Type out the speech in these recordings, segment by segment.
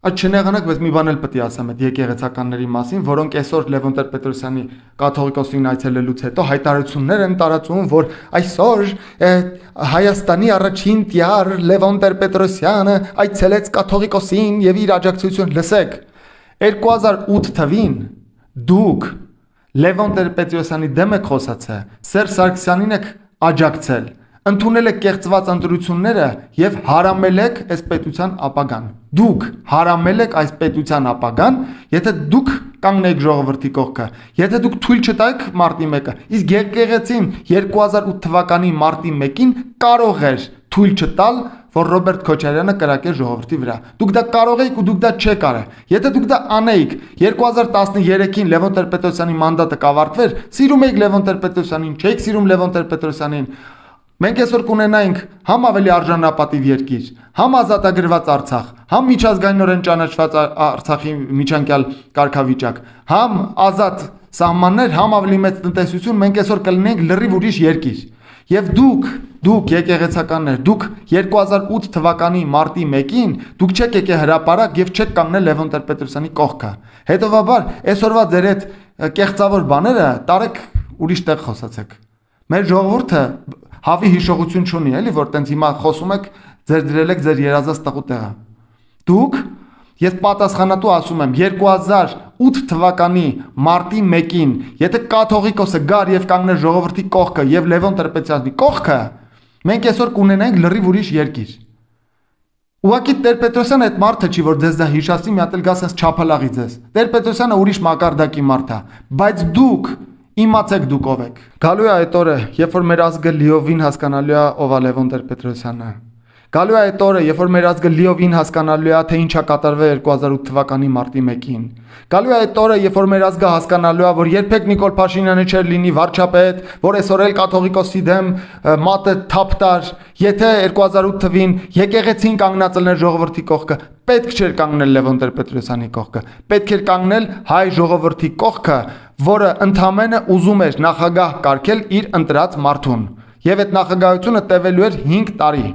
Այդ չնեղանակ, բայց մի բան էլ պետք է ասեմ այդ եկեղեցականների մասին, որոնք այսօր Լևոն Տեր-Պետրոսյանի կաթողիկոսին այցելելուց հետո հայտարարություններ են տարածում, որ այսօր Հայաստանի առաջին տյար Լևոն Տեր-Պետրոսյանը այցելեց կաթողիկոսին եւ իր աջակցություն լսեք 2008 թվին դուք Լևոն Տեր-Պետրոսյանի դեմ եք խոսացել, Սերժ Սարգսյանին եք աջակցել, ընդունել եք կեղծված ընտրությունները եւ հարամել եք այս պետության ապագան։ Դուք հարամել եք այս պետության ապագան, եթե դուք կանգնեք ժողովրդի կողքը, եթե դուք թույլ չտաք մարտի 1-ը, իսկ եկեղեցին 2008 թվականի մարտի 1-ին կարող էր թույլ չտալ, որ Ռոբերտ Քոչարյանը կրակեր ժողովրդի վրա։ Դուք դա կարող եք ու դուք դա չեք արել։ Եթե դուք դա անեիք, 2013-ին Լևոն Տեր-Պետրոսյանի մանդատը կավարտվեր, սիրում եք Լևոն Տեր-Պետրոսյանին, չեք սիրում Լևոն Տեր-Պետրոսյանին, մենք այսօր կունենայինք համ ավելի արժանապատիվ երկիր, համ ազատագրված Արցախ, համ միջազգայինորեն ճանաչված Արցախի միջանկյալ կարգավիճակ, համ ազատ սահմաններ, համ ավելի մեծ տնտեսություն, մենք այսօր կլինենք լրիվ ուրիշ երկիր։ Եվ դուք եկեղեցականներ, դուք 2008 թվականի մարտի 1-ին դուք չեք եկել հրապարակ եւ չեք կանգնել Լևոն Տեր-Պետրոսյանի կողքը։ Հետևաբար այսօրվա ձեր այդ կեղծավոր բաները տարեք ուրիշ տեղ խոսացեք։ Մեր ժողովուրդը հավի հիշողություն չունի, էլի, որ տենց հիմա խոսում եք, ձեր դրել եք ձեր երազած տղու տեղը։ Դուք, ես պատասխանատու ասում եմ, 2008 թվականի մարտի 1-ին, եթե կաթողիկոսը գար եւ կանգներ ժողովրդի կողքը եւ Լևոն Տեր-Պետրոսյանի կողքը, մենք այսօր կունենայինք լրիվ ուրիշ երկիր։ Ուղղակի Տեր-Պետրոսյանը այդ մարդը չի, որ ձեզ դա հիշացնի, մի հատ էլ գա sense չափալաղի ձեզ։ Տեր-Պետրոսյանը ուրիշ մակարդակի մարդ է, բայց դուք իմացեք դուք ով եք։ Գալու է այդ օրը, երբ որ մեր ազգը լիովին հասկանալու է ով է Լևոն Տեր-Պետրոսյանը։ Գալու է այդ օրը, երբ որ մեր ազգը լիովին հասկանալու է թե ինչ է կատարվել 2008 թվականի մարտի 1-ին։ Գալու է այդ օրը, երբ որ մեր ազգը հասկանալու է, որ երբեք Նիկոլ Փաշինյանը չէր լինի վարչապետ, որ այսօր էլ կաթողիկոսի դեմ մատը թափտար, եթե 2008 թվին եկեղեցին կանգնած լիներ ժողովրդի կողքը, պետք չէր կանգնել Լևոն Տեր-Պետրոսյանի կողքը, պետք էր կանգնել հայ ժողովրդի կողքը, որը ընդամենը ուզում էր նախագահ կարգել իր ընտրած մարդուն։ Եվ այդ նախագահությունը տևելու էր 5 տարի։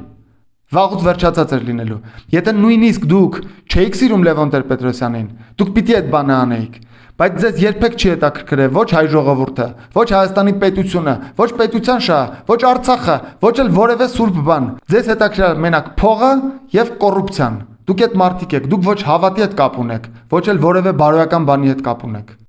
Վաղուց վերջացած էր լինելու։ Եթե նույնիսկ դուք չէիք սիրում Լևոն Տեր-Պետրոսյանին, դուք պիտի այդ բանը անեիք, բայց ձեզ երբեք չի հետաքրքրել ոչ հայ ժողովուրդը, ոչ Հայաստանի պետությունը, ոչ պետության շահը, ոչ Արցախը, ոչ էլ որևէ սուրբ բան։ Ձեզ հետաքրքրել մենակ փողը եւ կոռուպցիան։ Դուք այդ մարդիկ եք, դուք ոչ հավատի հետ կապ ունեք, ոչ էլ որևէ բարոյական բանի հետ կապ ունեք։